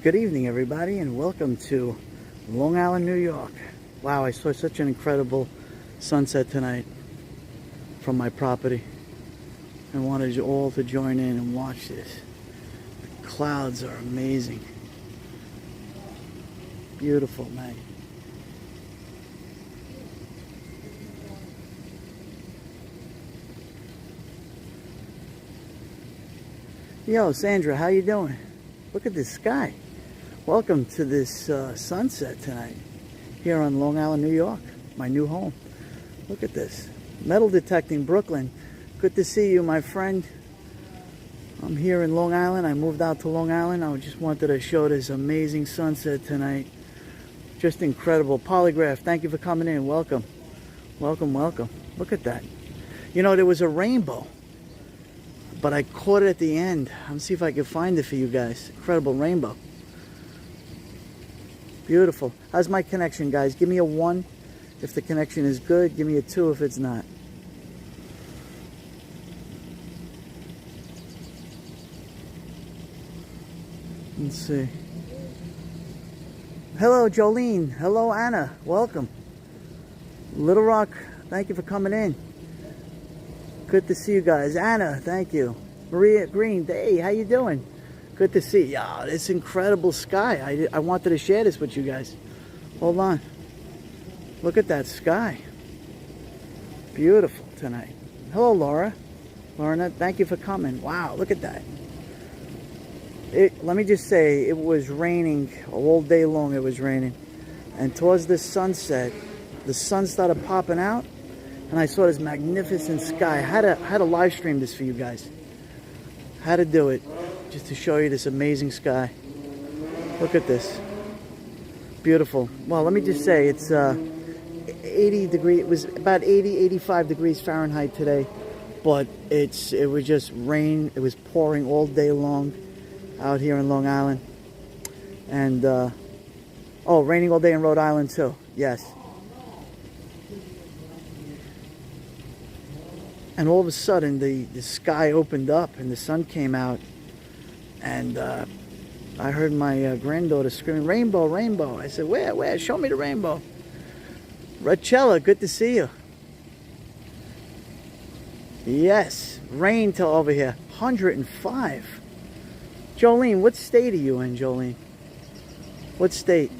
Good evening, everybody, and welcome to Long Island, New York. Wow, I saw such an incredible sunset tonight from my property. I wanted you all to join in and watch this. The clouds are amazing. Beautiful night. Yo, Sandra, how you doing? Look at this sky. Welcome to this sunset tonight here on Long Island, New York, my new home. Look at this. Metal detecting, Brooklyn. Good to see you, my friend. I'm here in Long Island. I moved out to Long Island. I just wanted to show this amazing sunset tonight. Just incredible. Polygraph, thank you for coming in. Welcome. Welcome, welcome. Look at that. You know, there was a rainbow, but I caught it at the end. I'll see if I can find it for you guys. Incredible rainbow. Beautiful. How's my connection, guys? Give me a 1 if the connection is good. Give me a 2 if it's not. Let's see. Hello, Jolene. Hello, Anna. Welcome. Little Rock, thank you for coming in. Good to see you guys. Anna, thank you. Maria Green, hey, how you doing? Good to see you. Oh, this incredible sky. I wanted to share this with you guys. Hold on. Look at that sky. Beautiful tonight. Hello, Laura. Lorna, thank you for coming. Wow, look at that. Let me just say, it was raining all day long. It was raining. And towards the sunset, the sun started popping out. And I saw this magnificent sky. I had to live stream this for you guys. Had to do it just to show you this amazing sky. Look at this. Beautiful. Well, let me just say, it's 80 degrees. It was about 80, 85 degrees Fahrenheit today. But it was just rain. It was pouring all day long out here in Long Island. And, oh, raining all day in Rhode Island too. Yes. And all of a sudden, the sky opened up and the sun came out. And I heard my granddaughter screaming, rainbow, rainbow. I said, where? Show me the rainbow. Rachella, good to see you. Yes, rain till over here. 105. Jolene, what state are you in, Jolene? What state?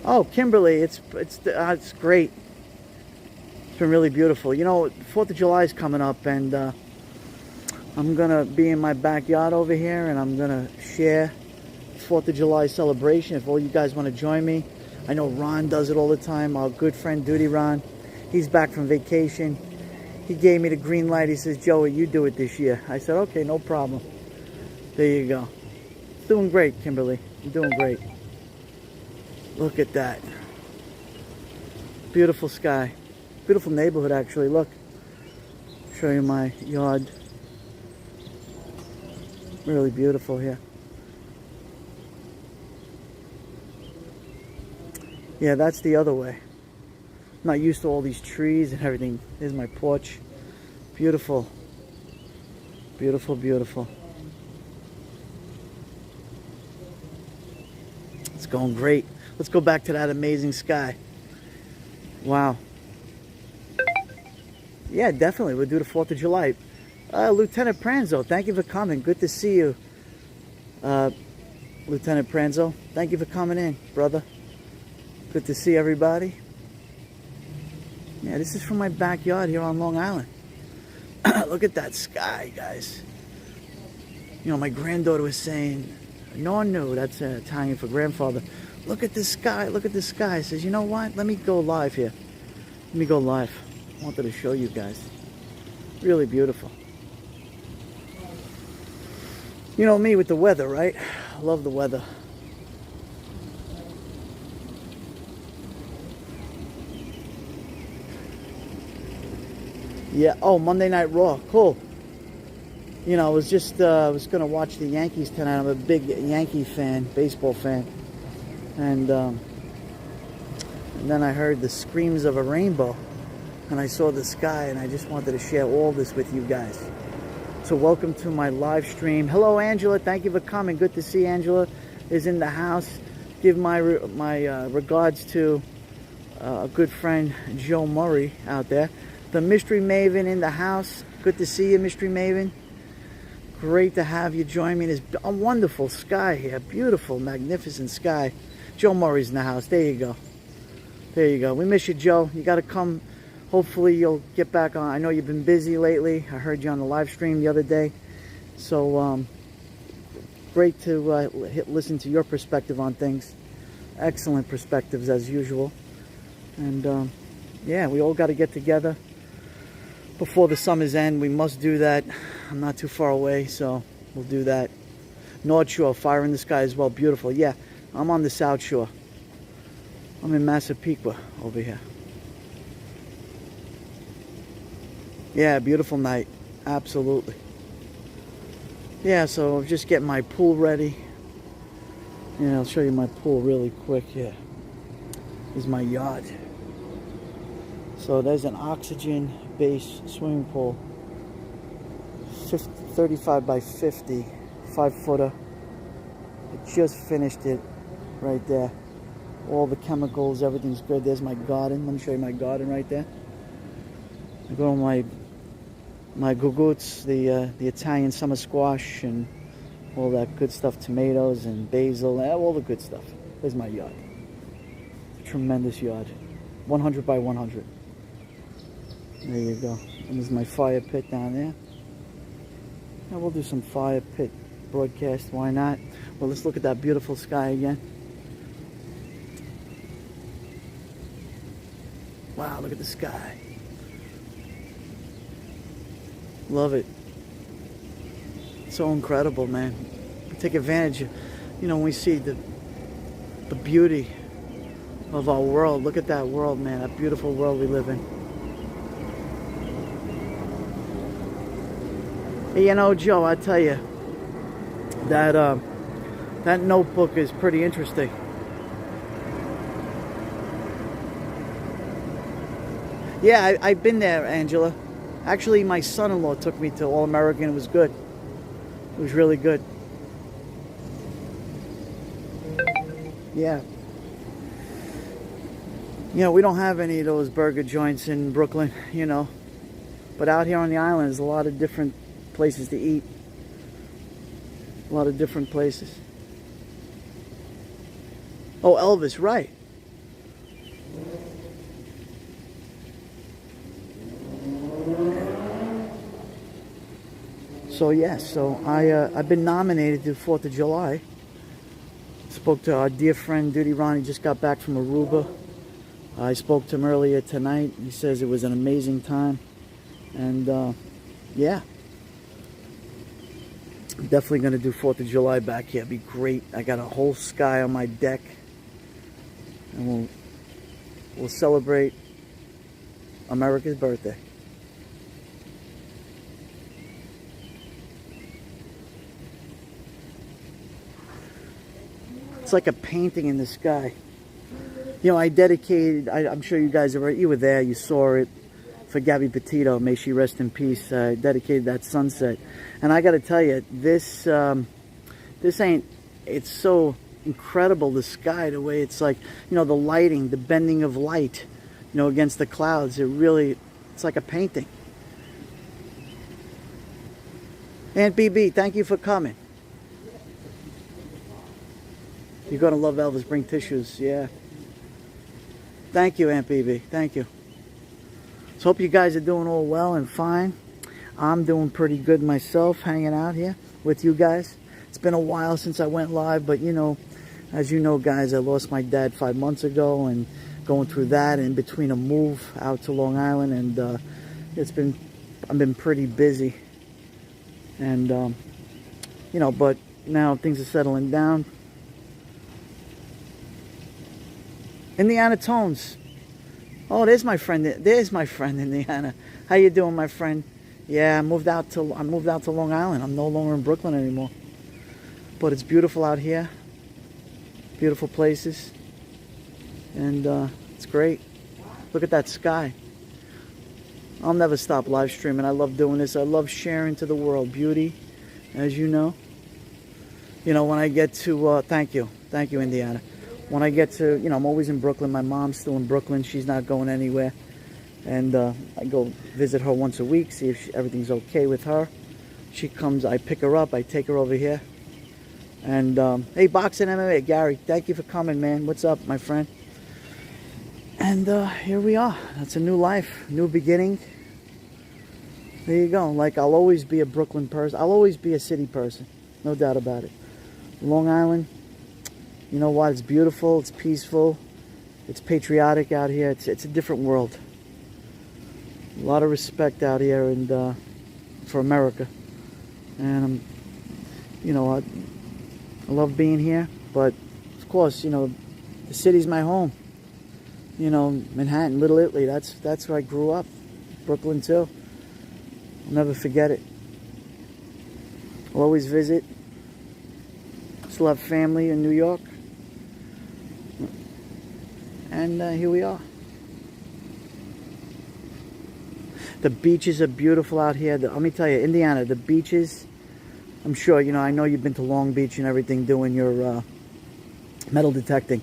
Oh, Kimberly, it's great. It's been really beautiful. You know, 4th of July is coming up, and I'm gonna be in my backyard over here, and I'm gonna share 4th of July celebration. If all you guys want to join me, I know Ron does it all the time. Our good friend Duty Ron, he's back from vacation. He gave me the green light. He says, Joey, you do it this year. I said, okay, no problem. There you go. Doing great, Kimberly. You're doing great. Look at that. Beautiful sky. Beautiful neighborhood, actually. Look. Show you my yard. Really beautiful here. Yeah, that's the other way. I'm not used to all these trees and everything. Here's my porch. Beautiful. Beautiful, beautiful. It's going great. Let's go back to that amazing sky. Wow. Yeah, definitely. We'll do the 4th of July. Lieutenant Pranzo, thank you for coming. Good to see you. Lieutenant Pranzo, thank you for coming in, brother. Good to see everybody. Yeah, this is from my backyard here on Long Island. Look at that sky, guys. You know, my granddaughter was saying, no, that's Italian for grandfather. Look at this sky, look at this sky. I says, you know what? Let me go live here. Let me go live. I wanted to show you guys. Really beautiful. You know me with the weather, right? I love the weather. Yeah, oh, Monday Night Raw, cool. You know, I was just, was going to watch the Yankees tonight. I'm a big Yankee fan, baseball fan. And then I heard the screams of a rainbow. And I saw the sky, and I just wanted to share all this with you guys. So welcome to my live stream. Hello, Angela. Thank you for coming. Good to see Angela is in the house. Give my regards to a good friend, Joe Murray, out there. The Mystery Maven in the house. Good to see you, Mystery Maven. Great to have you join me. There's a wonderful sky here. Beautiful, magnificent sky. Joe Murray's in the house. There you go. There you go. We miss you, Joe. You got to come. Hopefully you'll get back on. I know you've been busy lately. I heard you on the live stream the other day. So great to listen to your perspective on things. Excellent perspectives as usual. And yeah, we all got to get together before the summer's end. We must do that. I'm not too far away, so we'll do that. North Shore, fire in the sky as well. Beautiful. Yeah, I'm on the South Shore. I'm in Massapequa over here. Yeah, beautiful night. Absolutely. Yeah, so just getting my pool ready. Yeah, I'll show you my pool really quick here. This is my yard. So there's an oxygen base swimming pool. 35 by 50, 5-footer. I just finished it right there. All the chemicals, everything's good. There's my garden. Let me show you my garden right there. I got all my guguts, the Italian summer squash, and all that good stuff. Tomatoes and basil, all the good stuff. There's my yard. It's a tremendous yard. 100 by 100. There you go. And there's my fire pit down there. Now we'll do some fire pit broadcast. Why not? Well, let's look at that beautiful sky again. Wow, look at the sky. Love it. So incredible, man. We take advantage of, when we see the beauty of our world. Look at that world, man. That beautiful world we live in. Hey, Joe, I tell you that that notebook is pretty interesting. Yeah, I've been there, Angela. Actually, my son-in-law took me to All American. It was good. It was really good. Yeah. We don't have any of those burger joints in Brooklyn, But out here on the island, there's a lot of different places to eat. A lot of different places. Oh, Elvis, right. So yes, I've been nominated to 4th of July. Spoke to our dear friend Duty Ron. He just got back from Aruba. I spoke to him earlier tonight. He says it was an amazing time. And yeah. I'm definitely going to do 4th of July back here. It'd be great. I got a whole sky on my deck. And we'll celebrate America's birthday. It's like a painting in the sky. I dedicated, I'm sure you guys you were there, you saw it, for Gabby Petito, may she rest in peace. I dedicated that sunset. And I got to tell you, this it's so incredible, the sky, the way it's like, the lighting, the bending of light, against the clouds. It's like a painting. Aunt BB, thank you for coming. You're going to love Elvis. Bring tissues. Yeah. Thank you, Aunt BB. Thank you. So hope you guys are doing all well and fine. I'm doing pretty good myself, hanging out here with you guys. It's been a while since I went live, but as you know, guys, I lost my dad 5 months ago, and going through that in between a move out to Long Island, and I've been pretty busy. And but now things are settling down. Indiana Tones. Oh, there's my friend. There's my friend, Indiana. How you doing, my friend? Yeah, I moved out to Long Island. I'm no longer in Brooklyn anymore. But it's beautiful out here. Beautiful places. And it's great. Look at that sky. I'll never stop live streaming. I love doing this. I love sharing to the world beauty, as you know. You know, when I get to, thank you, Indiana. When I get to, you know, I'm always in Brooklyn. My mom's still in Brooklyn. She's not going anywhere. And I go visit her once a week, see if everything's okay with her. She comes, I pick her up, I take her over here. And, hey, Boxing MMA, Gary, thank you for coming, man. What's up, my friend? And here we are. That's a new life, new beginning. There you go. Like, I'll always be a Brooklyn person. I'll always be a city person. No doubt about it. Long Island, you know what? It's beautiful. It's peaceful. It's patriotic out here. It's a different world. A lot of respect out here and for America. And, you know, I love being here. But, of course, you know, the city's my home. You know, Manhattan, Little Italy, that's where I grew up. Brooklyn, too. I'll never forget it. I'll always visit. Still have family in New York. And here we are. The beaches are beautiful out here. Let me tell you, Indiana, the beaches, I'm sure, you know, I know you've been to Long Beach and everything doing your metal detecting.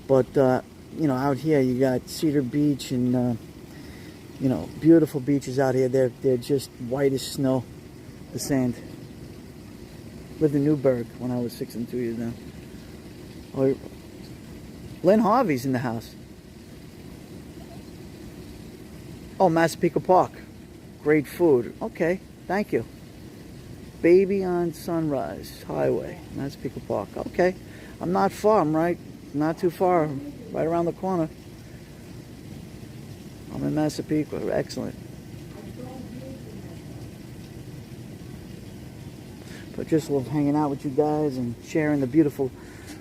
But, you know, out here you got Cedar Beach and, you know, beautiful beaches out here. They're just white as snow, the sand. Lived in Newburgh when I was 6 and 2 years now. Oh, Lynn Harvey's in the house. Oh, Massapequa Park. Great food. Okay, thank you. Baby on Sunrise Highway, Massapequa Park. Okay, I'm not far. I'm right, not too far. Right around the corner. I'm in Massapequa. Excellent. But just love hanging out with you guys and sharing the beautiful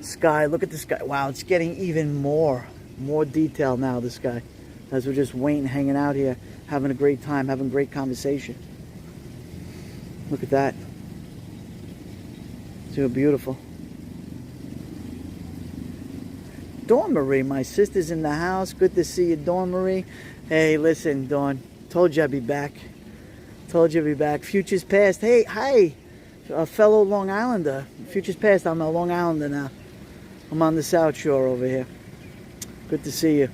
sky. Look at the sky. Wow, it's getting even more detail now, the sky. As we're just waiting, hanging out here, having a great time, having great conversation. Look at that. So beautiful. Dawn Marie, my sister's in the house. Good to see you, Dawn Marie. Hey, listen, Dawn. Told you I'd be back. Told you I'd be back. Futures past. Hey, hi. A fellow Long Islander. Futures past, I'm a Long Islander now. I'm on the South Shore over here. Good to see you.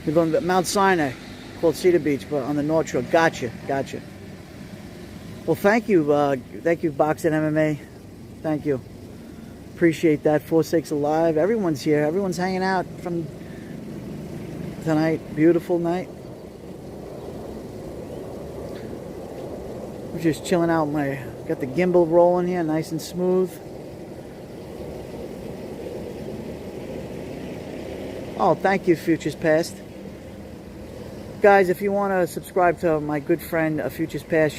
We're going to Mount Sinai, called Cedar Beach, but on the North Shore. Gotcha. Well, thank you, Boxing MMA. Thank you. Appreciate that. 4-6 Alive. Everyone's here. Everyone's hanging out from tonight. Beautiful night. We're just chilling out. Got the gimbal rolling here, nice and smooth. Oh, thank you, Futures Past. Guys, if you want to subscribe to my good friend, Futures Past,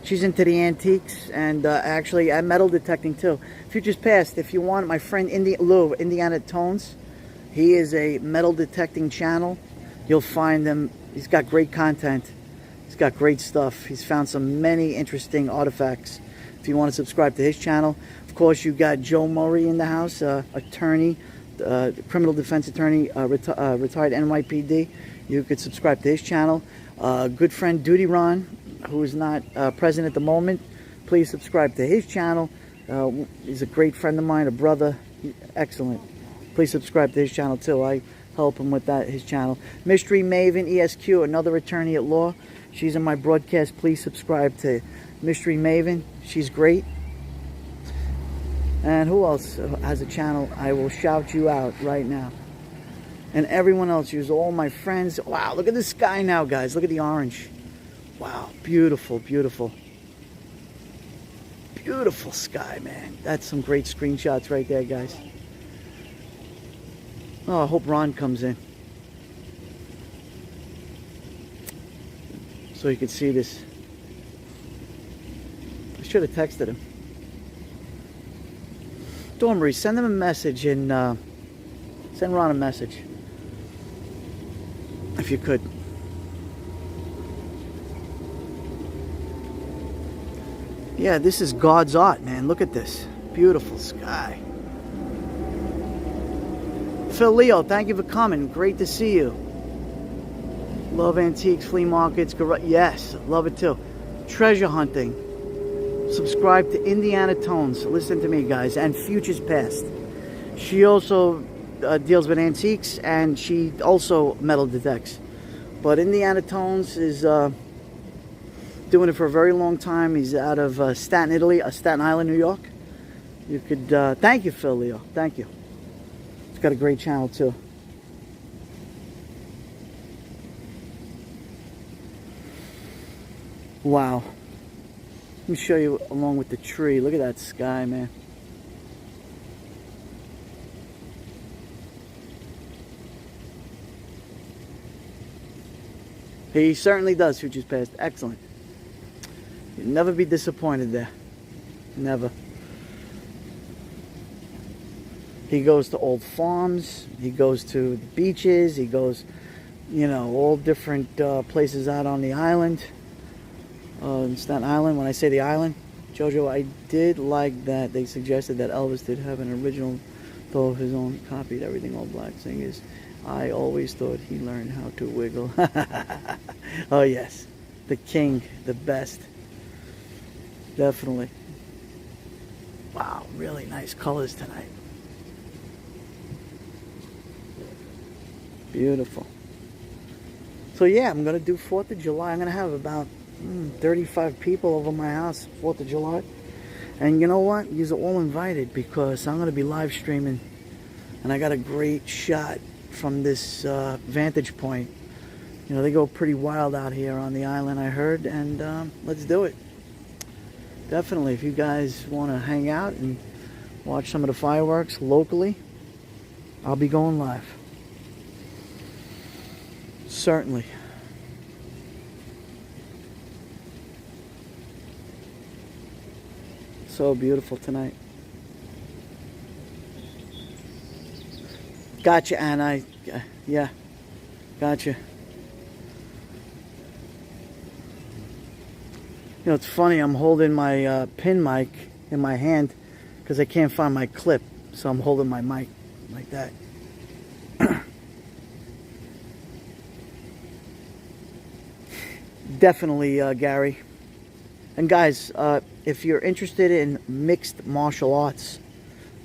she's into the antiques and actually I'm metal detecting too. Futures Past, if you want, my friend Lou, Indiana Tones, he is a metal detecting channel. You'll find him. He's got great content. He's got great stuff. He's found many interesting artifacts. If you want to subscribe to his channel. Of course, you got Joe Murray in the house, attorney, criminal defense attorney, retired NYPD. You could subscribe to his channel. Good friend Duty Ron, who is not present at the moment. Please subscribe to his channel. He's a great friend of mine, a brother. Excellent. Please subscribe to his channel too. I help him with his channel. Mystery Maven ESQ, another attorney at law. She's in my broadcast. Please subscribe to Mystery Maven. She's great. And who else has a channel? I will shout you out right now. And everyone else, use all my friends. Wow, look at the sky now, guys. Look at the orange. Wow, beautiful, beautiful. Beautiful sky, man. That's some great screenshots right there, guys. Oh, I hope Ron comes in. So you can see this. I should have texted him. Dormery, send them a message and send Ron a message. If you could. Yeah, this is God's art, man. Look at this. Beautiful sky. Phil Leo, thank you for coming. Great to see you. Love antiques, flea markets, yes, love it too. Treasure hunting. Subscribe to Indiana Tones. Listen to me, guys, and Futures Past. She also deals with antiques, and she also metal detects. But Indiana Tones is doing it for a very long time. He's out of Staten Island, New York. You could thank you, Phil Leo. Thank you. He's got a great channel too. Wow. Let me show you along with the tree. Look at that sky, man. He certainly does, Futures Past. Excellent. You'll never be disappointed there. Never. He goes to old farms. He goes to the beaches. He goes, you know, all different places out on the island. In Staten Island. When I say the island, Jojo, I did like that they suggested that Elvis did have an original, though of his own, copied everything all black. Thing is, I always thought he learned how to wiggle. Oh yes, the king, the best. Definitely. Wow, really nice colors tonight. Beautiful. So yeah, I'm gonna do 4th of July. I'm gonna have about 35 people over my house 4th of July. And you know what? You're all invited because I'm going to be live streaming. And I got a great shot from this vantage point. You know, they go pretty wild out here on the island, I heard. And let's do it. Definitely, if you guys want to hang out and watch some of the fireworks locally, I'll be going live. Certainly. So beautiful tonight. Gotcha, Anna. Yeah, gotcha. You know, it's funny. I'm holding my pin mic in my hand because I can't find my clip. So I'm holding my mic like that. Definitely, Gary. And guys, if you're interested in mixed martial arts,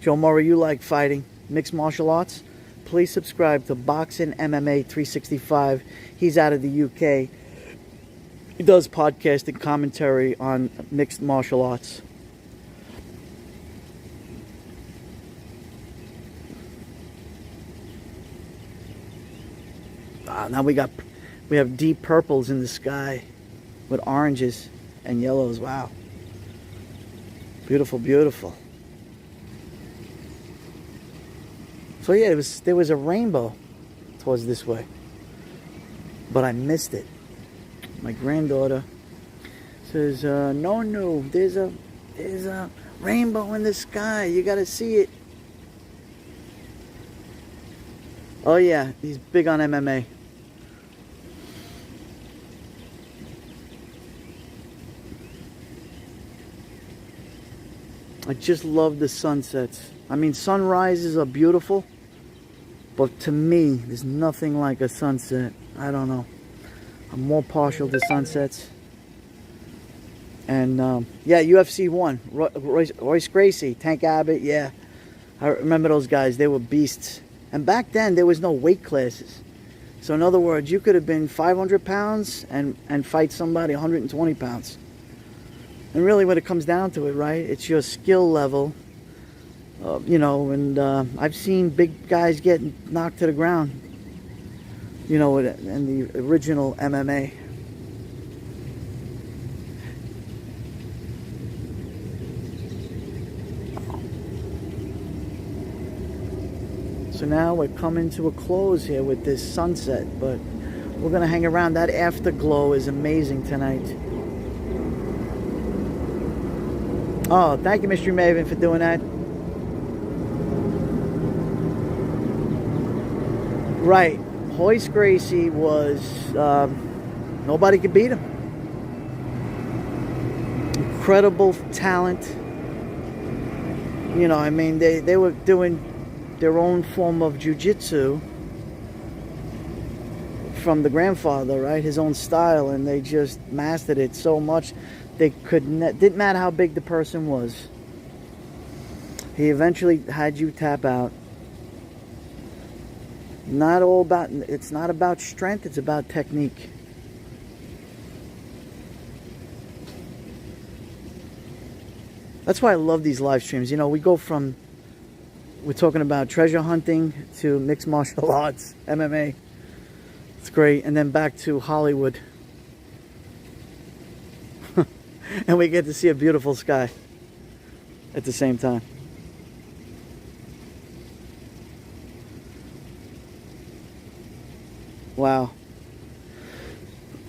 Joe Murray, you like fighting, mixed martial arts, please subscribe to Boxing MMA 365. He's out of the UK. He does podcasting commentary on mixed martial arts. Now we have deep purples in the sky with oranges and yellows. Wow. Beautiful, beautiful. So yeah, there was a rainbow towards this way, but I missed it. My granddaughter says, no, there's a rainbow in the sky. You got to see it. Oh yeah, he's big on MMA. I just love the sunsets. I mean, sunrises are beautiful, but to me, there's nothing like a sunset. I don't know. I'm more partial to sunsets. And yeah, UFC 1. Royce Gracie, Tank Abbott, yeah. I remember those guys. They were beasts. And back then, there was no weight classes. So in other words, you could have been 500 pounds and fight somebody 120 pounds. And really, when it comes down to it, right, it's your skill level, you know, and I've seen big guys get knocked to the ground, you know, in the original MMA. So now we're coming to a close here with this sunset, but we're going to hang around. That afterglow is amazing tonight. Oh, thank you, Mystery Maven, for doing that. Right. Royce Gracie was... nobody could beat him. Incredible talent. You know, I mean, they were doing their own form of jiu-jitsu from the grandfather, right? His own style, and they just mastered it so much. They didn't matter how big the person was. He eventually had you tap out. It's not about strength, it's about technique. That's why I love these live streams. You know, we're talking about treasure hunting to mixed martial arts, MMA. It's great. And then back to Hollywood. And we get to see a beautiful sky at the same time. Wow.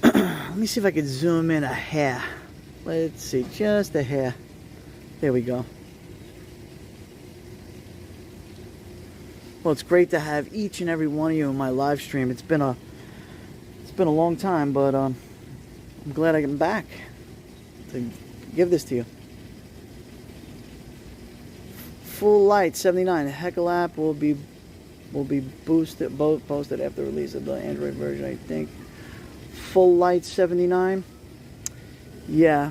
Let me see if I can zoom in a hair. Let's see, just a hair. There we go. Well, it's great to have each and every one of you in my live stream. It's been a long time, but I'm glad I'm back to give this to you. Full Light 79. The Heckle app will be posted after release of the Android version, I think. Full Light 79. Yeah.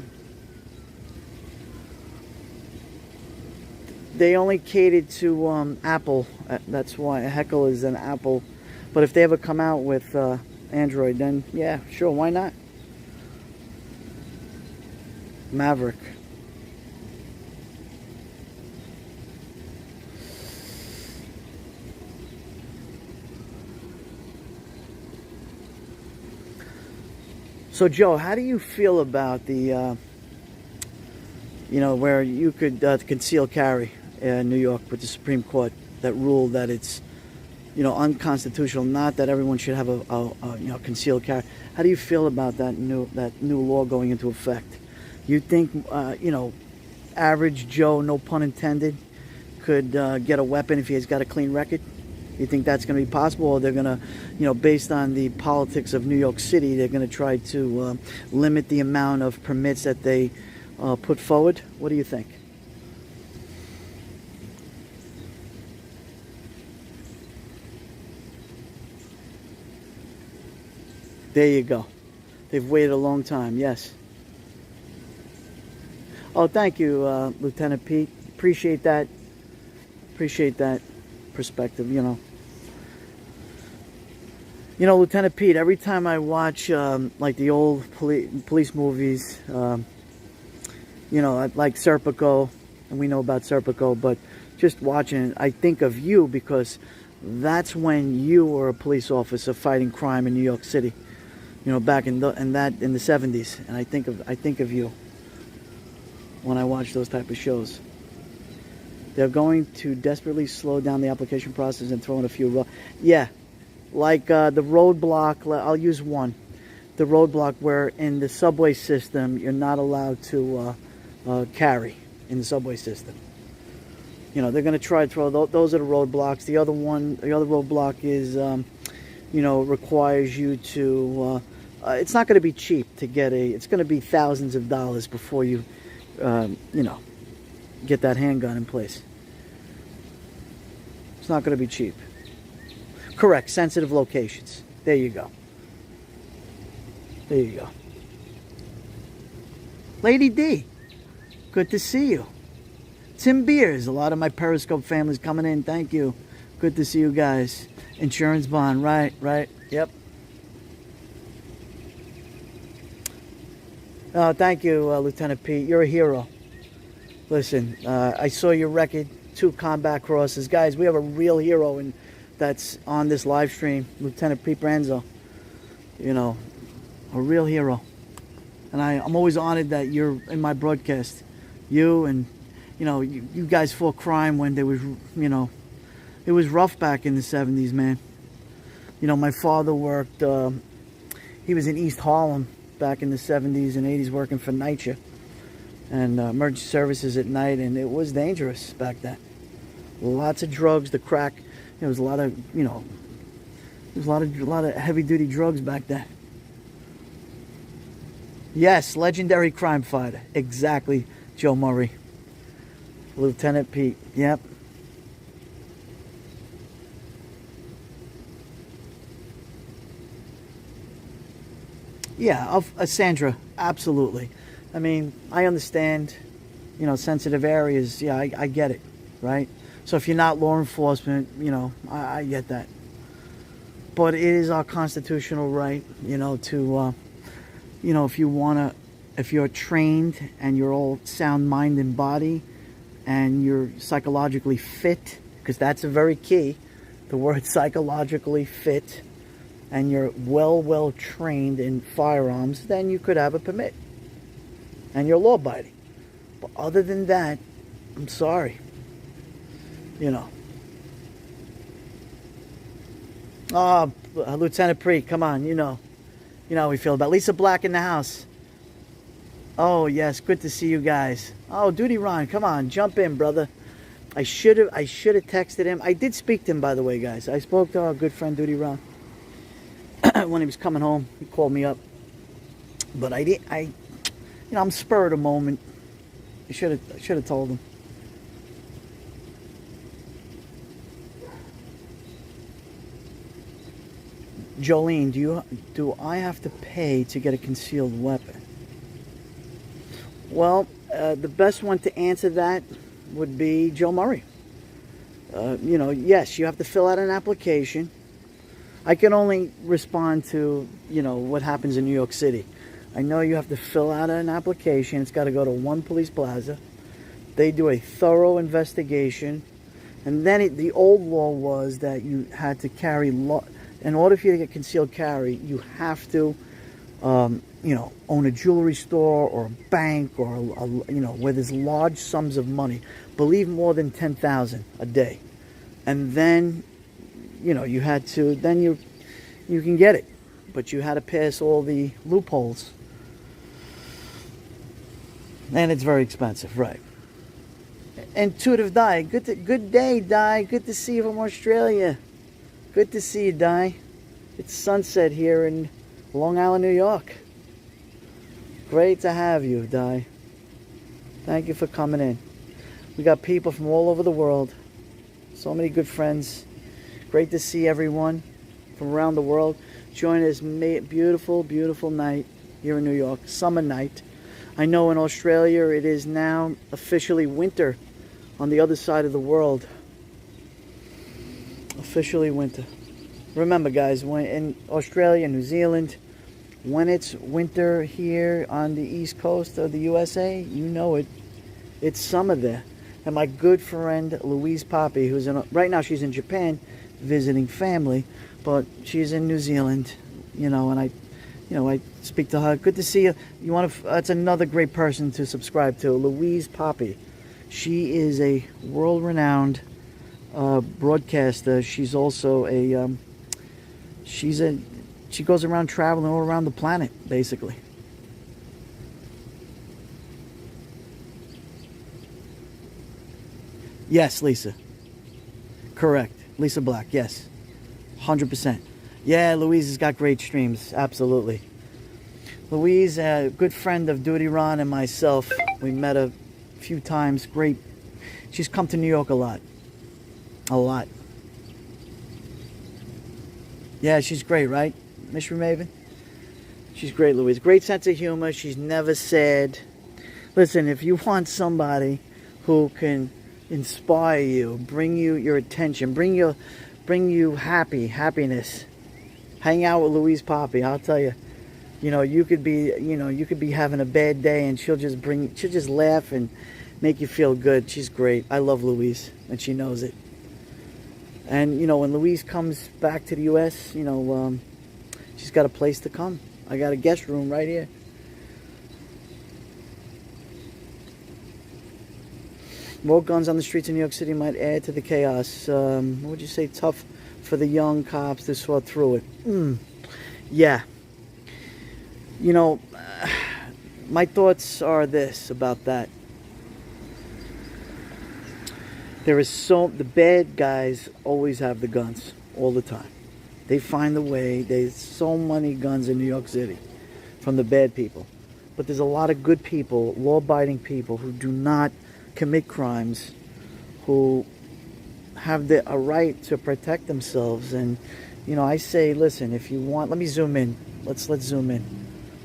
They only catered to Apple. That's why Heckle is an Apple. But if they ever come out with Android, then yeah, sure, why not? Maverick. So Joe, how do you feel about the, where you could conceal carry in New York with the Supreme Court that ruled that it's, unconstitutional, not that everyone should have a concealed carry. How do you feel about that new law going into effect? You think, average Joe, no pun intended, could get a weapon if he's got a clean record? You think that's going to be possible, or they're going to, based on the politics of New York City, they're going to try to limit the amount of permits that they put forward? What do you think? There you go. They've waited a long time, yes. Oh, thank you, Lieutenant Pete. Appreciate that. Appreciate that perspective, Lieutenant Pete, every time I watch like the old police movies, like Serpico, and we know about Serpico, but just watching it, I think of you because that's when you were a police officer fighting crime in New York City, back in the 70s, and I think of you when I watch those type of shows. They're going to desperately slow down the application process and throw in a few. Yeah. Like the roadblock, I'll use one. The roadblock where in the subway system, you're not allowed to carry in the subway system. They're going to try to throw, those are the roadblocks. The other roadblock is, requires you to, it's not going to be cheap to get it's going to be thousands of dollars before you, get that handgun in place. It's not going to be cheap. Correct, sensitive locations. There you go. There you go. Lady D, good to see you. Tim Beers, a lot of my Periscope family's coming in. Thank you. Good to see you guys. Insurance bond, right, yep. Thank you, Lieutenant Pete. You're a hero. Listen, I saw your record, 2 combat crosses. Guys, we have a real hero that's on this live stream, Lieutenant Pete Branzo. A real hero. And I'm always honored that you're in my broadcast. You and, you guys fought crime when there was, it was rough back in the 70s, man. My father worked, he was in East Harlem back in the 70s and 80s working for NYCHA and emergency services at night, and it was dangerous back then. Lots of drugs, the crack. There was a lot of, there was a lot of heavy-duty drugs back then. Yes, legendary crime fighter. Exactly, Joe Murray. Lieutenant Pete. Yep. Yeah, Sandra, absolutely. I mean, I understand, sensitive areas. Yeah, I get it, right? So if you're not law enforcement, I get that. But it is our constitutional right, to, if you want to, if you're trained and you're all sound mind and body and you're psychologically fit, because that's a very key, the word psychologically fit, and you're well trained in firearms, then you could have a permit. And you're law abiding. But other than that, I'm sorry. Oh, Lieutenant Pre, come on, you know how we feel about Lisa Black in the house. Oh yes, good to see you guys. Oh, Duty Ron, come on, jump in, brother. I should have texted him. I did speak to him, by the way, guys. I spoke to our good friend Duty Ron when he was coming home. He called me up, but I did. I'm spur of the moment. I should have told him. Jolene, do I have to pay to get a concealed weapon? Well, the best one to answer that would be Joe Murray. Yes, you have to fill out an application. I can only respond to, what happens in New York City. I know you have to fill out an application. It's got to go to One Police Plaza. They do a thorough investigation. And then the old law was that you had to carry, in order for you to get concealed carry, you have to, own a jewelry store or a bank or, where there's large sums of money. Believe more than $10,000 a day. And then, you had to, then you can get it. But you had to pass all the loopholes. And it's very expensive, right? Intuitive Di, good day, Di. Good to see you from Australia. Good to see you, Di. It's sunset here in Long Island, New York. Great to have you, Di. Thank you for coming in. We got people from all over the world. So many good friends. Great to see everyone from around the world. Join us, beautiful, beautiful night here in New York. Summer night. I know in Australia it is now officially winter on the other side of the world. Officially winter. Remember, guys, when in Australia, New Zealand, when it's winter here on the East Coast of the USA, it's summer there. And my good friend Louise Poppy, who's right now she's in Japan visiting family, but she's in New Zealand, and I speak to her. Good to see you. That's another great person to subscribe to, Louise Poppy. She is a world-renowned broadcaster. She's also she goes around traveling all around the planet, basically. Yes, Lisa. Correct. Lisa Black, yes. 100%. Yeah, Louise has got great streams, absolutely. Louise, a good friend of Duty Ron and myself. We met a few times. Great. She's come to New York a lot. A lot. Yeah, she's great, right? Mystery Maven? She's great, Louise. Great sense of humor. She's never sad. Listen, if you want somebody who can inspire you, bring you your attention, bring you happiness, hang out with Louise Poppy. I'll tell you, you could be having a bad day and she'll just laugh and make you feel good. She's great. I love Louise and she knows it. And when Louise comes back to the US, she's got a place to come. I got a guest room right here. More guns on the streets of New York City might add to the chaos. What would you say? Tough for the young cops to sort through it. Yeah. My thoughts are this about that. The bad guys always have the guns all the time. They find a way. There's so many guns in New York City from the bad people. But there's a lot of good people, law-abiding people who do not commit crimes, who have a right to protect themselves. And I say, listen, if you want, let me zoom in. Let's zoom in.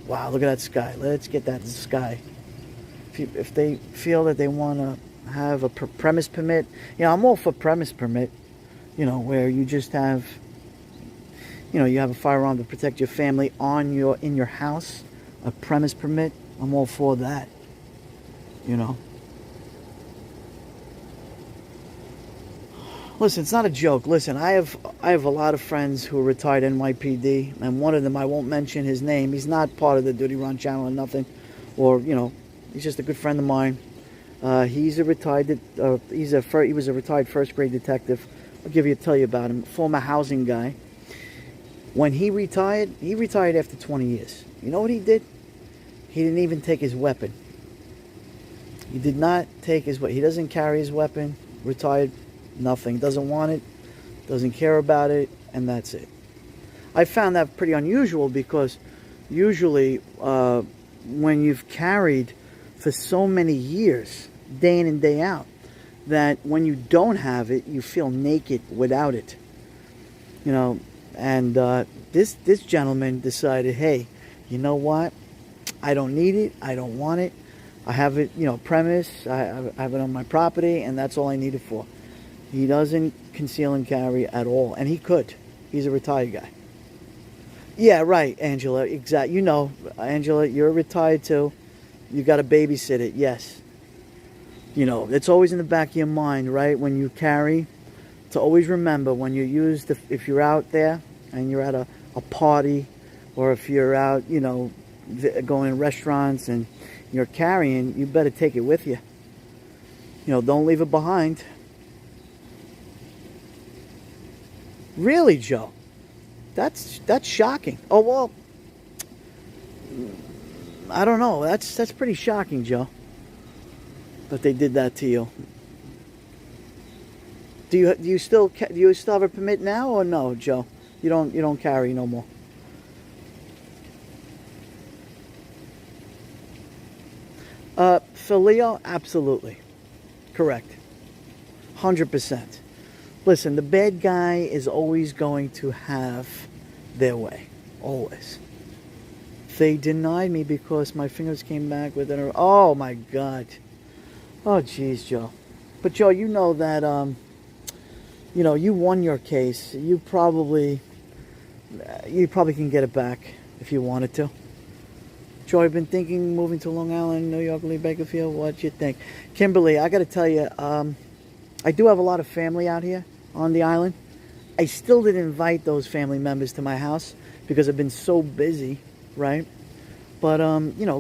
Wow, look at that sky. Let's get that sky. If they feel that they want to have a premise permit, I'm all for premise permit, where you just have, you have a firearm to protect your family in your house, a premise permit. I'm all for that, Listen, it's not a joke. Listen, I have a lot of friends who are retired NYPD, and one of them, I won't mention his name. He's not part of the Duty Run channel or nothing, or he's just a good friend of mine. He's a retired. He was a retired first grade detective. Tell you about him. Former housing guy. When he retired after 20 years. You know what he did? He didn't even take his weapon. He did not take his weapon. He doesn't carry his weapon. Retired. Nothing. Doesn't want it. Doesn't care about it. And that's it. I found that pretty unusual because usually when you've carried for so many years, day in and day out, that when you don't have it, you feel naked without it. And this gentleman decided, hey, you know what? I don't need it. I don't want it. I have it, premise. I have it on my property, and that's all I need it for. He doesn't conceal and carry at all, and he could. He's a retired guy. Yeah, right, Angela. Exactly. Angela, you're retired too. You got to babysit it. Yes. It's always in the back of your mind, right? When you carry, to always remember when you use if you're out there and you're at a party, or if you're out, going to restaurants and you're carrying, you better take it with you. Don't leave it behind. Really, Joe? That's shocking. Oh, well, I don't know. That's pretty shocking, Joe. That they did that to you. Do you still have a permit now, or no, Joe? You don't carry no more. For Leo, absolutely, correct, 100%. Listen, the bad guy is always going to have their way, always. They denied me because my fingers came back with an... Oh, my God. Oh, geez, Joe. But, Joe, you know that, you won your case. You probably can get it back if you wanted to. Joe, I've been thinking moving to Long Island, New York, Lee Bakerfield. What you think? Kimberly, I got to tell you, I do have a lot of family out here on the island. I still didn't invite those family members to my house because I've been so busy, right? But,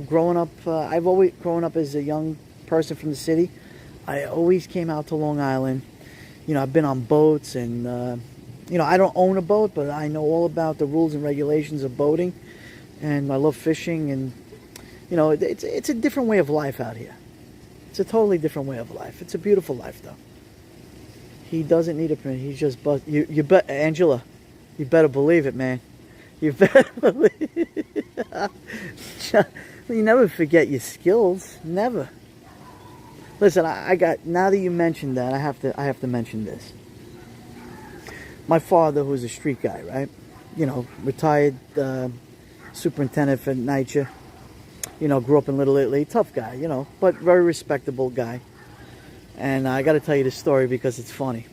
growing up, I've always grown up as a young person from the city. I always came out to Long Island. I've been on boats and, I don't own a boat, but I know all about the rules and regulations of boating. And I love fishing and, it's a different way of life out here. It's a totally different way of life. It's a beautiful life, though. He doesn't need a permit. He's just Angela, you better believe it, man. You better believe it. You never forget your skills. Never. Listen, now that you mentioned that, I have to mention this. My father, who's a street guy, right? Retired superintendent for NYCHA. Grew up in Little Italy. Tough guy, but very respectable guy. And I got to tell you this story because it's funny.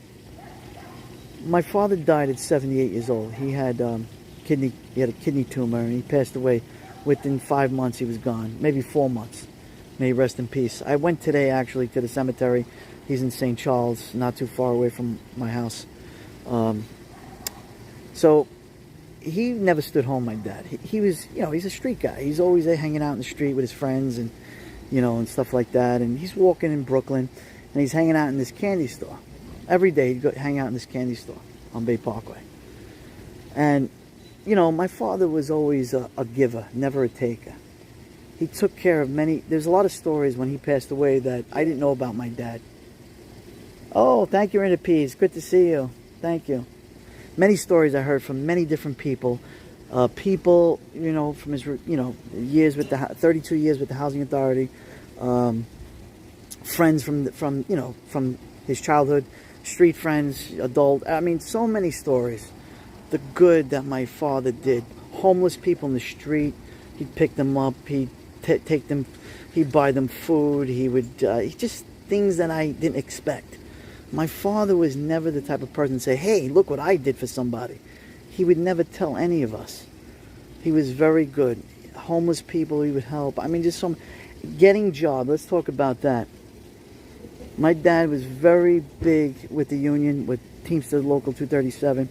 My father died at 78 years old. He had a kidney tumor, and he passed away within 5 months. He was gone, maybe 4 months. May he rest in peace. I went today actually to the cemetery. He's in St. Charles, not too far away from my house. So he never stood home, my dad. He was, he's a street guy. He's always there hanging out in the street with his friends and, and stuff like that. And he's walking in Brooklyn. And he's hanging out in this candy store. Every day he'd go hang out in this candy store on Bay Parkway. And, my father was always a giver, never a taker. He took care of there's a lot of stories when he passed away that I didn't know about my dad. Oh, thank you, Rita Pease. Good to see you. Thank you. Many stories I heard from many different people. People, from his, years with 32 years with the Housing Authority. Friends from his childhood, street friends, adult. I mean, so many stories. The good that my father did. Homeless people in the street. He'd pick them up. He'd take them. He'd buy them food. He would just things that I didn't expect. My father was never the type of person to say, "Hey, look what I did for somebody." He would never tell any of us. He was very good. Homeless people he would help. I mean, just some getting job. Let's talk about that. My dad was very big with the union, with Teamsters Local 237.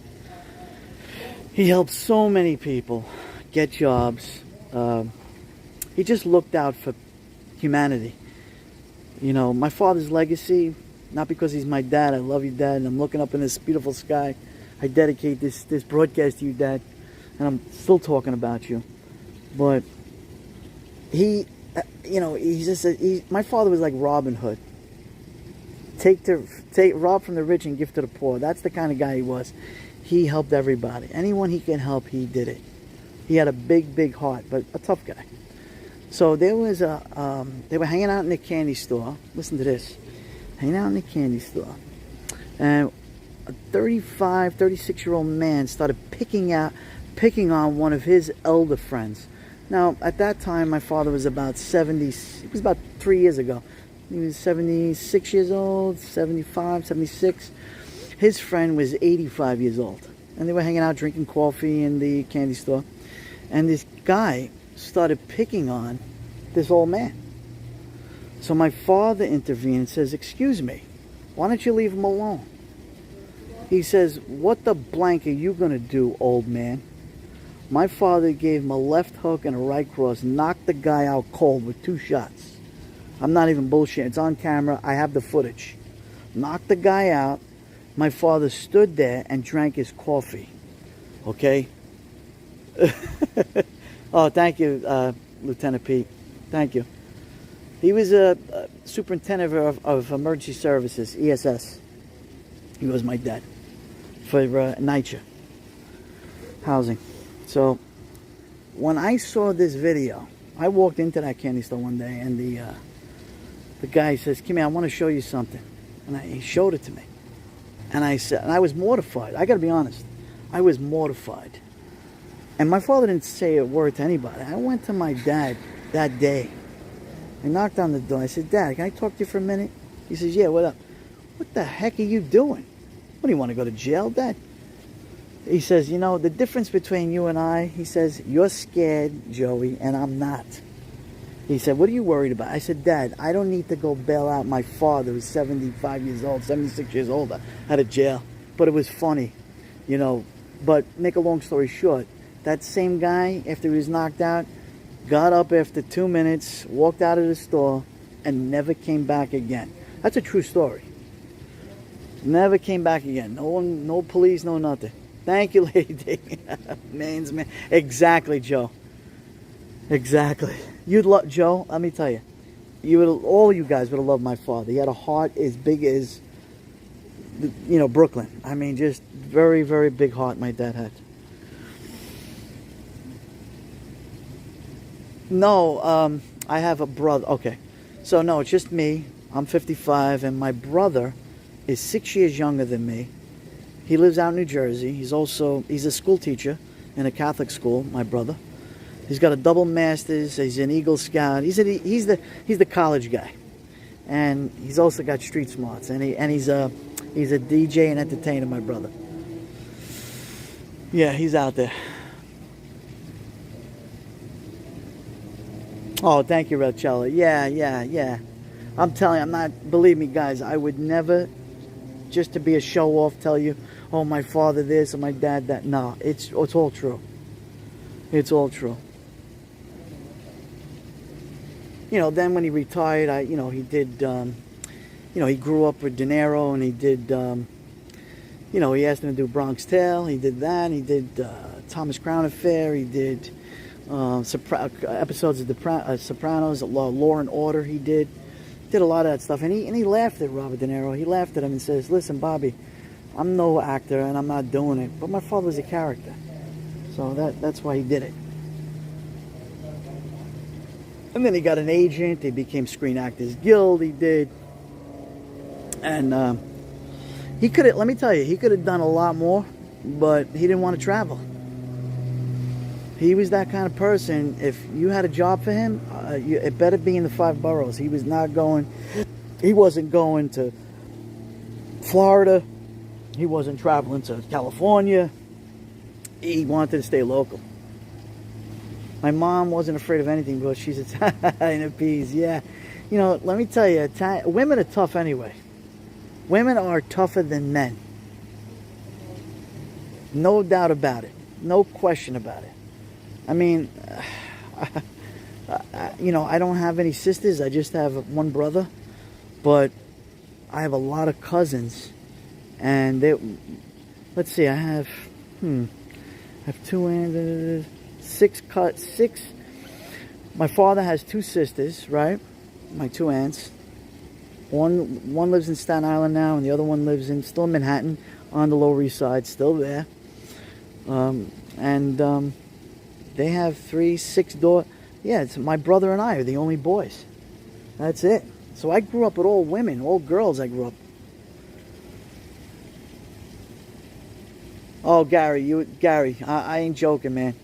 He helped so many people get jobs. He just looked out for humanity. You know, my father's legacy, not because he's my dad. I love you, Dad, and I'm looking up in this beautiful sky. I dedicate this broadcast to you, Dad, and I'm still talking about you. But he, he's just my father was like Robin Hood. Rob from the rich and give to the poor. That's the kind of guy he was. He helped everybody. Anyone he can help, he did it. He had a big, big heart, but a tough guy. So there was they were hanging out in the candy store. Listen to this. Hanging out in the candy store. And a 35, 36-year-old man started picking on one of his elder friends. Now, at that time, my father was about 70. It was about 3 years ago. He was 76 years old, 75, 76. His friend was 85 years old. And they were hanging out drinking coffee in the candy store. And this guy started picking on this old man. So my father intervened and says, "Excuse me, why don't you leave him alone?" He says, "What the blank are you going to do, old man?" My father gave him a left hook and a right cross, knocked the guy out cold with 2 shots. I'm not even bullshitting. It's on camera. I have the footage. Knocked the guy out. My father stood there and drank his coffee. Okay? Oh, thank you, Lieutenant Pete. Thank you. He was a superintendent of emergency services, ESS. He was my dad for NYCHA housing. So when I saw this video, I walked into that candy store one day, and the guy says, "Come here, I want to show you something." And he showed it to me. And I said, and I was mortified. I got to be honest. I was mortified. And my father didn't say a word to anybody. I went to my dad that day. I knocked on the door. I said, "Dad, can I talk to you for a minute?" He says, "Yeah, what up?" "What the heck are you doing? What, do you want to go to jail, Dad?" He says, "You know, the difference between you and I," he says, "you're scared, Joey, and I'm not." He said, "What are you worried about?" I said, "Dad, I don't need to go bail out my father who's 75 years old, 76 years old, out of jail." But it was funny, you know. But make a long story short, that same guy, after he was knocked out, got up after 2 minutes, walked out of the store, and never came back again. That's a true story. Never came back again. No one, no police, no nothing. Thank you, Lady. Man's man. Exactly, Joe. Exactly. You'd love Joe. Let me tell you, all you guys would have loved my father. He had a heart as big as, Brooklyn. I mean, just very, very big heart. My dad had. No, I have a brother. Okay, so no, it's just me. I'm 55, and my brother is 6 years younger than me. He lives out in New Jersey. He's a school teacher in a Catholic school. My brother. He's got a double master's. He's an Eagle Scout. He's the college guy, and he's also got street smarts. And he's a DJ and entertainer. My brother. Yeah, he's out there. Oh, thank you, Rachella. Yeah. I'm telling you, I'm not. Believe me, guys. I would never, just to be a show off, tell you, "Oh, my father this or my dad that." No, it's all true. It's all true. Then when he retired, he did, he grew up with De Niro, and he did, he asked him to do Bronx Tale. He did that. He did Thomas Crown Affair. He did episodes of The Sopranos, Law and Order. He did a lot of that stuff. And he laughed at Robert De Niro. He laughed at him and says, "Listen, Bobby, I'm no actor, and I'm not doing it. But my father was a character. So that's why he did it." And then he got an agent. He became Screen Actors Guild. He did. And he could have, let me tell you, he could have done a lot more, but he didn't want to travel. He was that kind of person. If you had a job for him, it better be in the 5 boroughs. He was not going. He wasn't going to Florida. He wasn't traveling to California. He wanted to stay local. My mom wasn't afraid of anything because she's Italian and peas. Yeah. You know, let me tell you, women are tough anyway. Women are tougher than men. No doubt about it. No question about it. I mean, you know, I don't have any sisters. I just have one brother. But I have a lot of cousins. And let's see, I have 2 aunts, 6. My father has 2 sisters, right? My 2 aunts. One lives in Staten Island now, and the other one lives still in Manhattan on the Lower East Side, still there. They have 6 daughters. Yeah, it's my brother and I are the only boys. That's it. So I grew up with all women, all girls. I grew up. Oh, Gary, I ain't joking, man.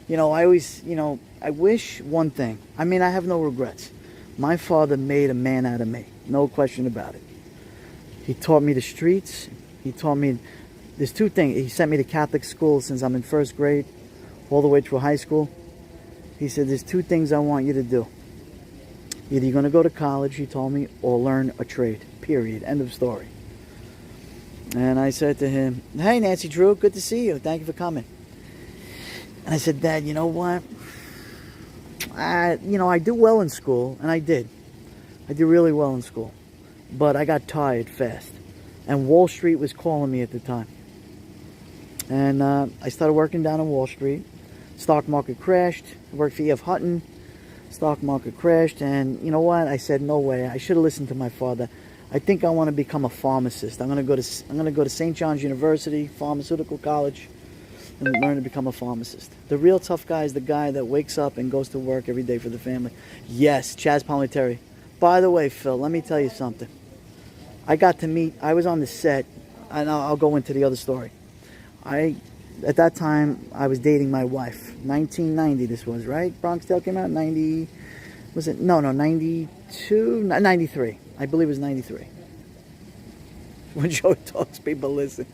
You know, I always, you know, I wish one thing. I mean, I have no regrets. My father made a man out of me. No question about it. He taught me the streets. He taught me, there's 2 things. He sent me to Catholic school since I'm in 1st grade, all the way through high school. He said, there's 2 things I want you to do. Either you're going to go to college, he told me, or learn a trade. Period. End of story. And I said to him, hey, Nancy Drew, good to see you. Thank you for coming. And I said, Dad, you know what? I do well in school, and I did. I did really well in school. But I got tired fast. And Wall Street was calling me at the time. And I started working down on Wall Street. Stock market crashed. I worked for E.F. Hutton. Stock market crashed. And you know what? I said, no way. I should have listened to my father. I think I want to become a pharmacist. I'm going to go to St. John's University, Pharmaceutical College, and learn to become a pharmacist. The real tough guy is the guy that wakes up and goes to work every day for the family. Yes, Chaz Palminteri. By the way, Phil, let me tell you something. I was on the set, and I'll go into the other story. At that time, I was dating my wife. 1990 this was, right? Bronx Tale came out in 90, was it? No, 92, 93. I believe it was 93. When Joe talks, people listen.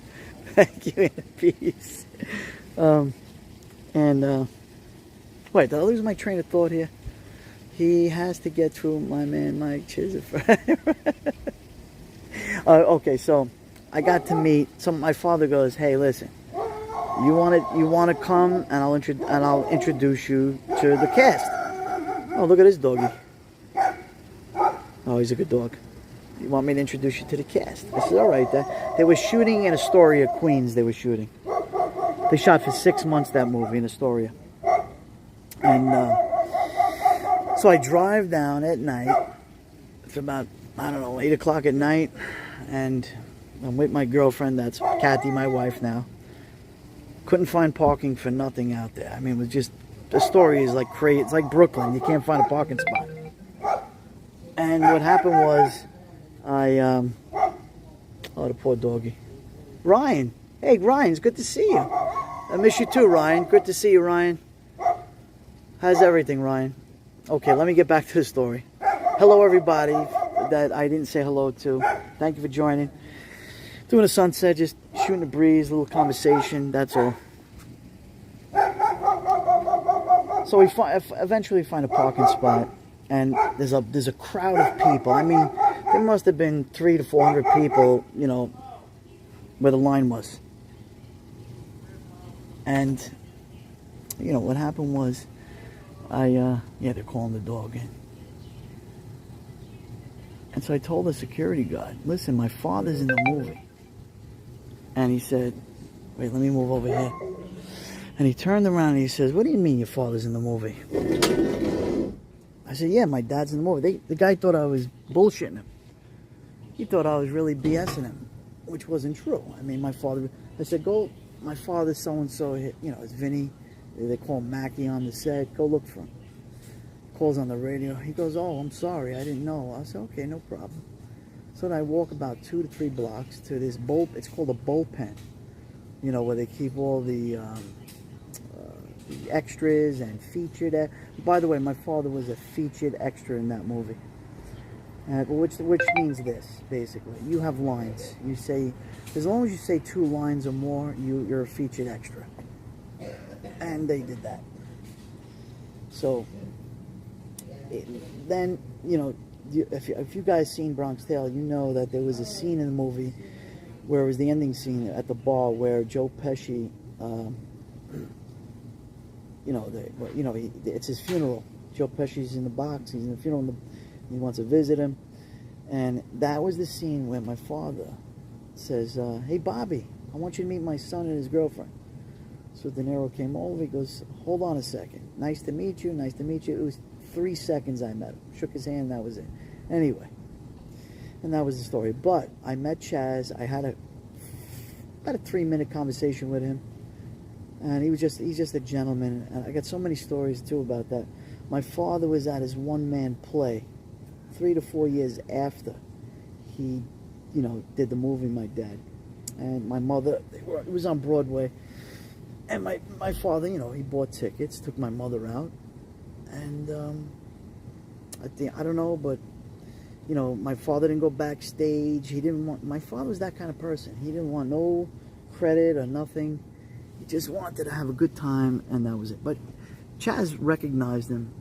Thank you, and peace. Wait, did I lose my train of thought here? He has to get through my man Mike Chisholm. Okay, so I got to meet. So my father goes, "Hey, listen, you want to come, and I'll introduce you to the cast." Oh, look at this doggy. Oh, he's a good dog. You want me to introduce you to the cast? I said, all right. They were shooting in Astoria, Queens. They were shooting. They shot for 6 months that movie in Astoria. And so I drive down at night. It's about, 8 o'clock at night. And I'm with my girlfriend. That's Kathy, my wife now. Couldn't find parking for nothing out there. I mean, it was just, the story is like crazy. It's like Brooklyn. You can't find a parking spot. And what happened was, oh, the poor doggy. Ryan. Hey, Ryan, it's good to see you. I miss you too, Ryan. Good to see you, Ryan. How's everything, Ryan? Okay, let me get back to the story. Hello, everybody that I didn't say hello to. Thank you for joining. Doing a sunset, just shooting the breeze, a little conversation, that's all. So we eventually find a parking spot. And there's a crowd of people. I mean, there must have been 300 to 400 people, where the line was. And, what happened was, they're calling the dog in. And so I told the security guard, listen, my father's in the movie. And he said, wait, let me move over here. And he turned around and he says, what do you mean your father's in the movie? I said, yeah, my dad's in the movie. The guy thought I was bullshitting him. He thought I was really BSing him, which wasn't true. I mean, I said, my father's so-and-so, it's Vinny. They call him Mackie on the set. Go look for him. Calls on the radio. He goes, oh, I'm sorry, I didn't know. I said, okay, no problem. So then I walk about 2 to 3 blocks to this it's called a bullpen, where they keep all the extras and featured. By the way, my father was a featured extra in that movie. Which means this, basically. You have lines. You say, as long as you say 2 lines or more, you're a featured extra. And they did that. So, then, you know, if you guys seen Bronx Tale, you know that there was a scene in the movie where it was the ending scene at the bar where Joe Pesci, it's his funeral. Joe Pesci's in the box. He's in the funeral. He wants to visit him. And that was the scene where my father says, hey, Bobby, I want you to meet my son and his girlfriend. So De Niro came over. He goes, hold on a second. Nice to meet you. Nice to meet you. It was 3 seconds I met him. Shook his hand. That was it. Anyway. And that was the story. But I met Chaz. I had about a 3-minute conversation with him. And he's just a gentleman. And I got so many stories, too, about that. My father was at his one-man play 3 to 4 years after he, did the movie, my dad. And my mother, it was on Broadway. And my father, he bought tickets, took my mother out. And I don't know, but, my father didn't go backstage. My father was that kind of person. He didn't want no credit or nothing. He just wanted to have a good time, and that was it. But Chaz recognized him.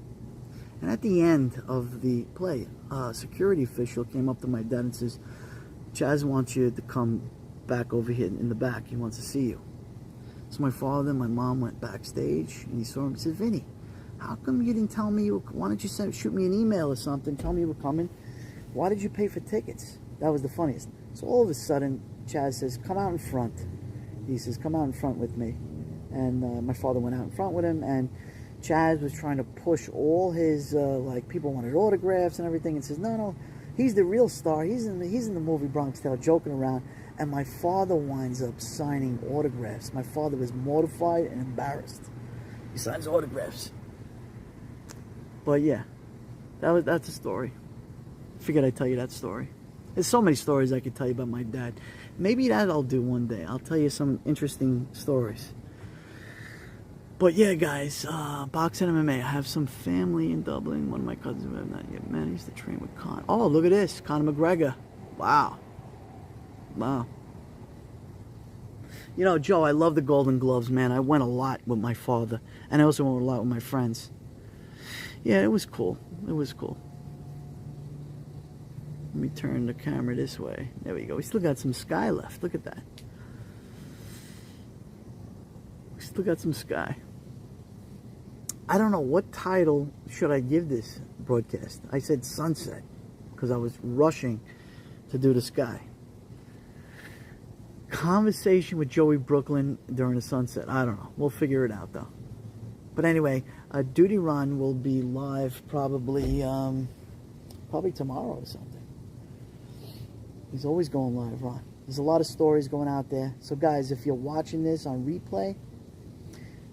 And at the end of the play, a security official came up to my dad and says, Chaz wants you to come back over here in the back. He wants to see you. So my father and my mom went backstage, and he saw him and said, Vinny, how come you didn't tell me why don't you shoot me an email or something, tell me you were coming? Why did you pay for tickets? That was the funniest. So all of a sudden, Chaz says, come out in front. He says, come out in front with me. And my father went out in front with him, and Chaz was trying to push all his, people wanted autographs and everything, and says, no, he's the real star. He's in the movie Bronx Tale, joking around. And my father winds up signing autographs. My father was mortified and embarrassed. He signs autographs. But yeah, that's a story. Figured I'd tell you that story. There's so many stories I could tell you about my dad. Maybe that I'll do one day. I'll tell you some interesting stories. But yeah, guys, boxing MMA. I have some family in Dublin. One of my cousins who have not yet met. He used to train with Con. Oh, look at this. Conor McGregor. Wow. Joe, I love the Golden Gloves, man. I went a lot with my father. And I also went a lot with my friends. Yeah, it was cool. It was cool. Let me turn the camera this way. There we go. We still got some sky left. Look at that. We still got some sky. I don't know what title should I give this broadcast. I said sunset because I was rushing to do the sky. Conversation with Joeybklyn during the sunset. I don't know. We'll figure it out though. But anyway, Duty Ron will be live probably tomorrow or something. He's always going live, Ron. There's a lot of stories going out there. So guys, if you're watching this on replay,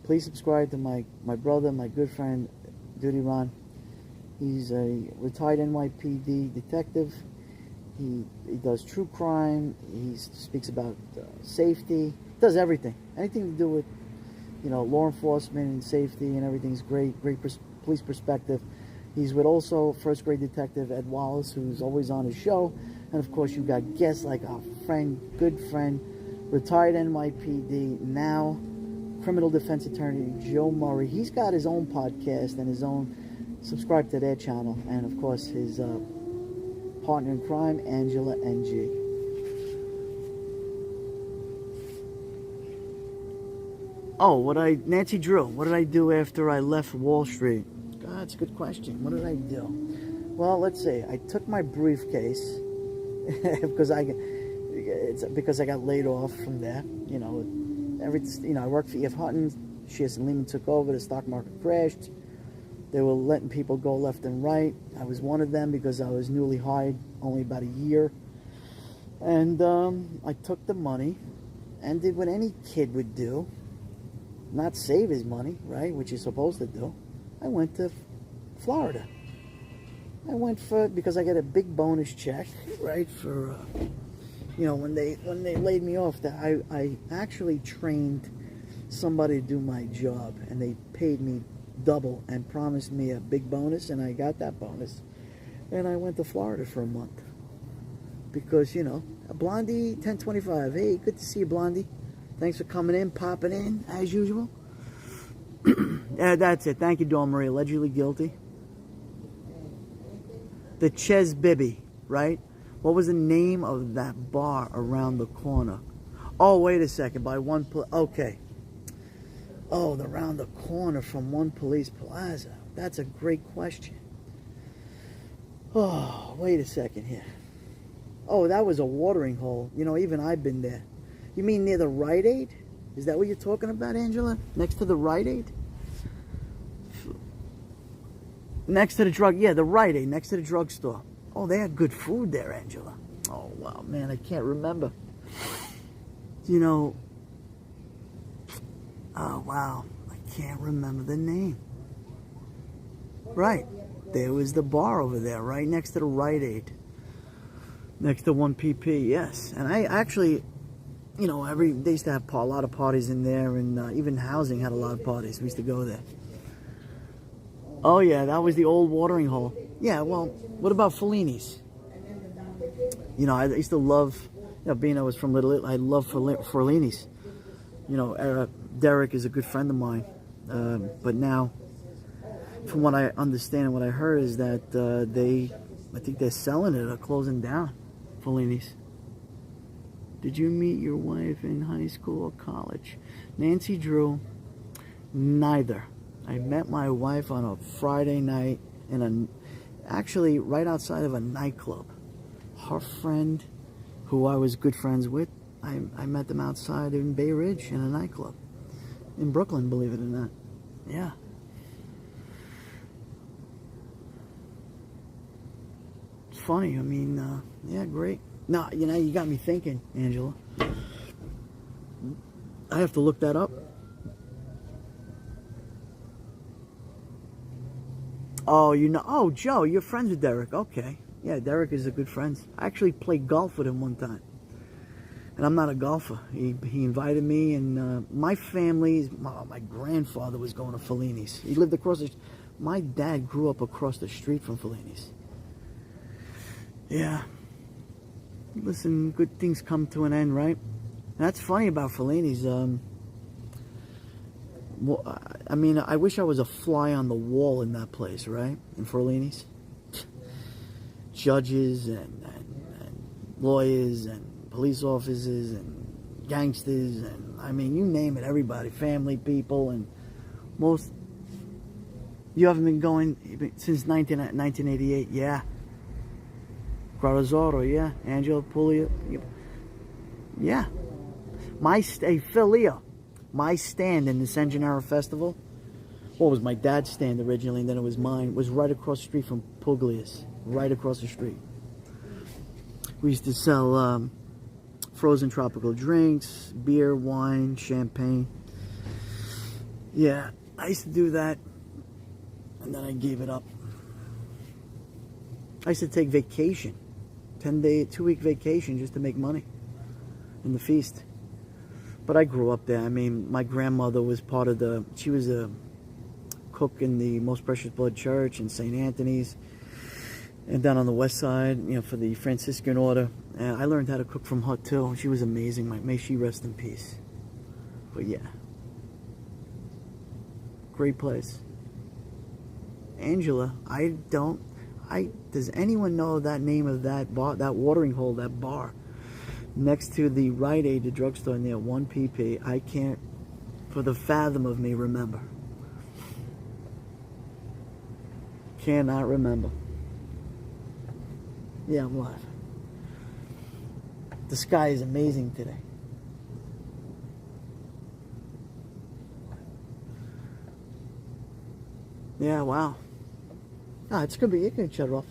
please subscribe to my brother, my good friend, Duty Ron. He's a retired NYPD detective. He does true crime. He speaks about safety. Does everything. Anything to do with, law enforcement and safety and everything's great. Great police perspective. He's with also first grade detective Ed Wallace, who's always on his show. And of course, you've got guests like our friend, good friend, retired NYPD, now criminal defense attorney Joe Murray. He's got his own podcast and his own, subscribe to their channel. And of course, his partner in crime, Angela NG. Oh, Nancy Drew, what did I do after I left Wall Street? God, that's a good question. What did I do? Well, let's see. I took my briefcase because I got laid off from there. I worked for E.F. Hutton. Shears and Lehman took over. The stock market crashed. They were letting people go left and right. I was one of them because I was newly hired, only about a year. And I took the money and did what any kid would do. Not save his money, right, which you're supposed to do. I went to Florida. Because I got a big bonus check, right, for, when they laid me off. I actually trained somebody to do my job, and they paid me double and promised me a big bonus, and I got that bonus. And I went to Florida for a month. Because, Blondie 1025. Hey, good to see you, Blondie. Thanks for coming in, popping in, as usual. Yeah, that's it. Thank you, Dawn Marie. Allegedly guilty. The Ches Bibi, right? What was the name of that bar around the corner? Oh, wait a second. By one... Okay. Oh, around the corner from One Police Plaza. That's a great question. Oh, wait a second here. Oh, that was a watering hole. Even I've been there. You mean near the Rite Aid? Is that what you're talking about, Angela? Next to the Rite Aid? Next to the drug... Yeah, the Rite Aid, next to the drugstore. Oh, they had good food there, Angela. Oh, wow, man, I can't remember. Oh, wow, I can't remember the name. Right, there was the bar over there, right next to the Rite Aid. Next to 1PP, yes. And I actually, they used to have a lot of parties in there, and even housing had a lot of parties. We used to go there. Oh, yeah, that was the old watering hole. Yeah, well, what about Fellini's? I used to love, being I was from Little Italy, I love Fellini's. Derek is a good friend of mine. But now, from what I understand and what I heard, is that I think they're selling it or closing down. Fellini's. Did you meet your wife in high school or college? Nancy Drew, neither. I met my wife on a Friday night actually right outside of a nightclub. Her friend, who I was good friends with, I met them outside in Bay Ridge in a nightclub. In Brooklyn, believe it or not. Yeah. It's funny, yeah, great. Now, you got me thinking, Angela. I have to look that up. Oh, Joe, you're friends with Derek. Okay. Yeah, Derek is a good friend. I actually played golf with him one time. And I'm not a golfer. He invited me, and my family, my grandfather was going to Fellini's. He lived across the... My dad grew up across the street from Fellini's. Yeah. Listen, good things come to an end, right? And that's funny about Fellini's. I wish I was a fly on the wall in that place, right? In Fellini's. Judges and lawyers and police officers and gangsters and, you name it, everybody. Family people and most... You haven't been going since 1988, yeah. Guarazoro, yeah. Angelo Puglia, yeah. Phil Leo, my stand in the San Gennaro Festival, what was my dad's stand originally, and then it was mine, was right across the street from Puglia's, right across the street. We used to sell frozen tropical drinks, beer, wine, champagne. Yeah, I used to do that, and then I gave it up. I used to take vacation, 10-day, 2-week vacation just to make money in the feast. But I grew up there. My grandmother was part of she was a cook in the Most Precious Blood Church in St. Anthony's. And down on the west side, for the Franciscan order. And I learned how to cook from her too. She was amazing. May she rest in peace. But yeah. Great place. Angela, does anyone know that name of that bar, that watering hole, that bar? Next to the Rite Aid, the drugstore near 1PP. I can't, for the fathom of me, remember. Cannot remember. Yeah, I'm live. The sky is amazing today. Yeah, wow. It's gonna be. You can shut it off.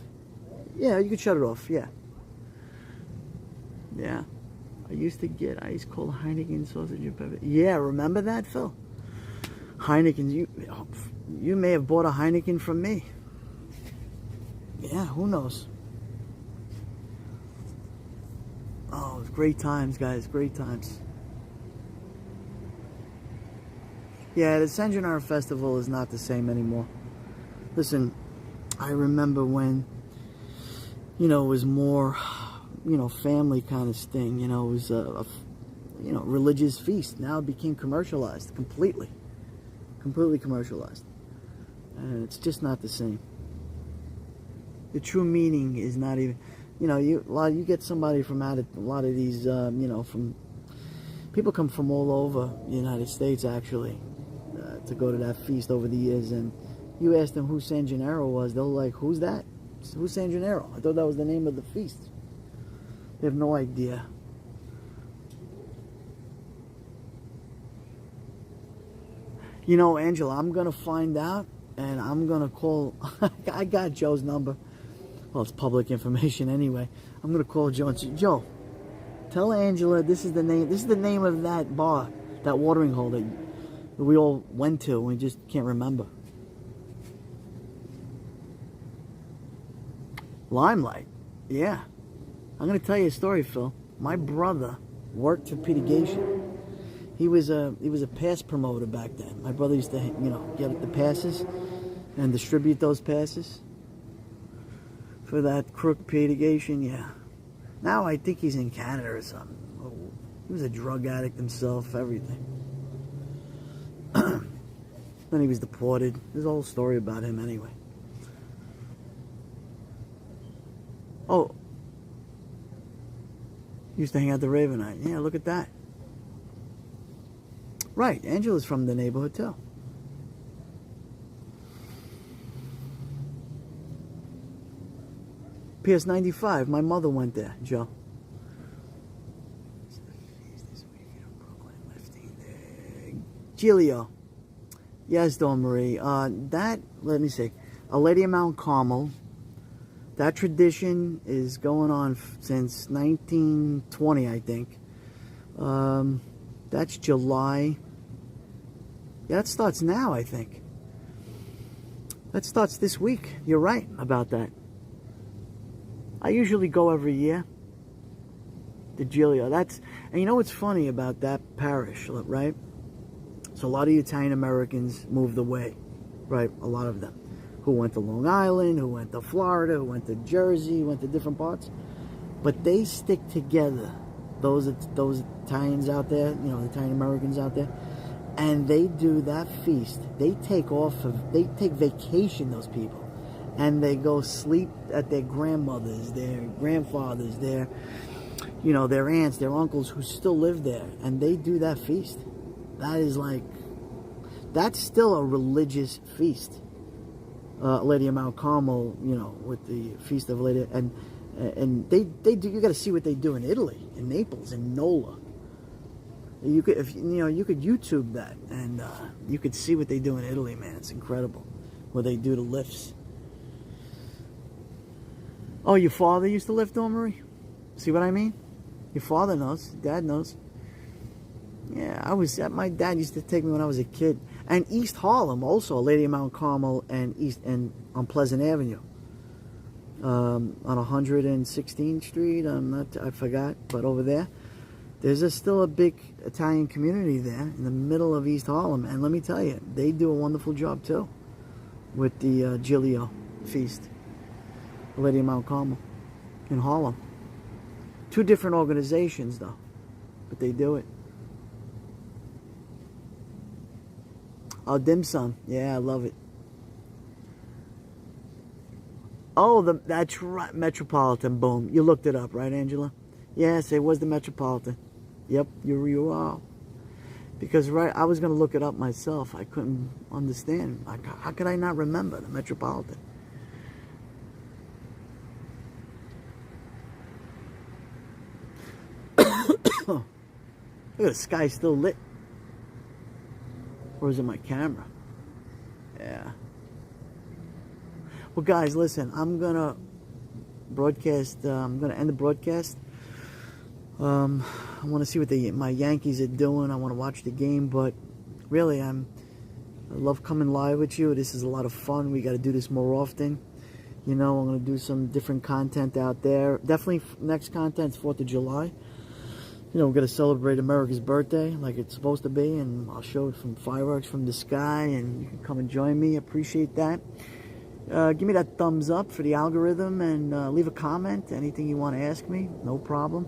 Yeah, you can shut it off. Yeah. Yeah. I used to get ice cold Heineken sausage and pepper. Yeah, remember that, Phil? Heineken. You may have bought a Heineken from me. Yeah, who knows? Oh, it was great times, guys. Great times. Yeah, the San Gennaro Festival is not the same anymore. Listen, I remember when, it was more, family kind of thing. It was religious feast. Now it became commercialized completely. Completely commercialized. And it's just not the same. The true meaning is not even, you get somebody from a lot of these, from, people come from all over the United States, actually, to go to that feast over the years. And you ask them who San Gennaro was, they're like, who's that? Who's San Gennaro? I thought that was the name of the feast. They have no idea. Angela, I'm going to find out, and I'm going to call, I got Joe's number. Well, it's public information anyway. I'm going to call Joe and say, Joe, tell Angela this is the name of that bar, that watering hole that we all went to, and we just can't remember. Limelight. Yeah. I'm going to tell you a story, Phil. My brother worked for Peter Gation. He was a pass promoter back then. My brother used to, get the passes and distribute those passes for that crook Peter Gation. Yeah. Now I think he's in Canada or something. He was a drug addict himself, everything. Then he was deported. There's a whole story about him anyway. Oh. Used to hang out the Ravenite. Yeah, look at that. Right, Angela's from the neighborhood too. PS 95, my mother went there, Joe. Giglio. Yes, Dawn Marie. Let me see. A Lady of Mount Carmel. That tradition is going on since 1920, I think. That's July. Yeah, that starts now, I think. That starts this week. You're right about that. I usually go every year. The Giglio. And you know what's funny about that parish, right? So a lot of Italian Americans moved away, right? A lot of them. Who went to Long Island, who went to Florida, who went to Jersey, who went to different parts. But they stick together. Those Italians out there, the Italian Americans out there. And they do that feast. They take vacation, those people. And they go sleep at their grandmothers, their grandfathers, their aunts, their uncles who still live there. And they do that feast. That's still a religious feast. Lady of Mount Carmel, with the Feast of Lady, and they do. You got to see what they do in Italy, in Naples, in Nola. You could, you could YouTube that, and you could see what they do in Italy, man. It's incredible, where they do the lifts. Oh, your father used to lift, Dawn Marie? See what I mean? Your father knows. Dad knows. Yeah, my dad used to take me when I was a kid. And East Harlem, also, Lady of Mount Carmel, and on Pleasant Avenue. On 116th Street, I forgot, but over there. There's still a big Italian community there in the middle of East Harlem. And let me tell you, they do a wonderful job, too, with the Giglio feast. Lady of Mount Carmel in Harlem. Two different organizations, though, but they do it. Oh, dim sum. Yeah, I love it. Oh, that's right. Metropolitan. Boom. You looked it up, right, Angela? Yes, it was the Metropolitan. Yep, you are. Because, right, I was going to look it up myself. I couldn't understand. How could I not remember the Metropolitan? Look at the sky still lit. Or is it my camera? Yeah. Well, guys, listen. I'm going to broadcast. I'm going to end the broadcast. I want to see what my Yankees are doing. I want to watch the game. But really, I love coming live with you. This is a lot of fun. We got to do this more often. I'm going to do some different content out there. Definitely next content is 4th of July. You know, we're going to celebrate America's birthday like it's supposed to be, and I'll show it from fireworks from the sky, and you can come and join me. Appreciate that. Give me that thumbs up for the algorithm, and leave a comment. Anything you want to ask me, no problem.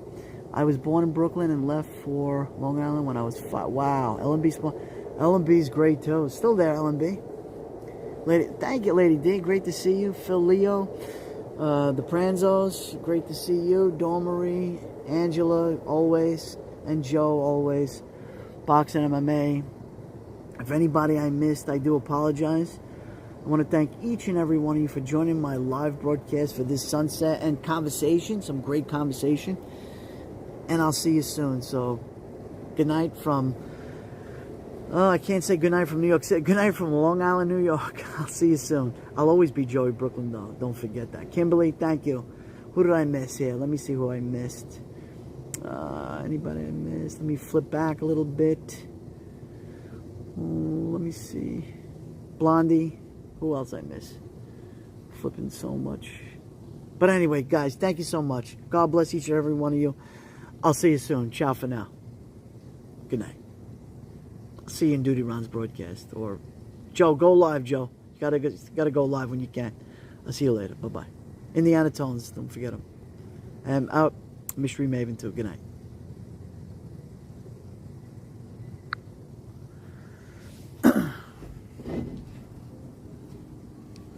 I was born in Brooklyn and left for Long Island when I was 5. Wow, LMB's great too. Still there, LMB. Lady, thank you, Lady D. Great to see you. Phil Leo, the Pranzos, great to see you. Dawn Marie, Angela, always, and Joe, always. Boxing MMA. If anybody I missed, I do apologize. I want to thank each and every one of you for joining my live broadcast for this sunset and conversation, some great conversation. And I'll see you soon. So, good night from, I can't say good night from New York City. Good night from Long Island, New York. I'll see you soon. I'll always be Joeybklyn, though. Don't forget that. Kimberly, thank you. Who did I miss here? Let me see who I missed. Anybody I missed? Let me flip back a little bit. Let me see. Blondie. Who else I miss? Flipping so much. But anyway, guys, thank you so much. God bless each and every one of you. I'll see you soon. Ciao for now. Good night. I'll see you in Duty Ron's broadcast. Or, Joe, go live, Joe. You gotta go live when you can. I'll see you later. Bye-bye. Indiana Tones, don't forget them. And out. Mystery Maven too. Good night.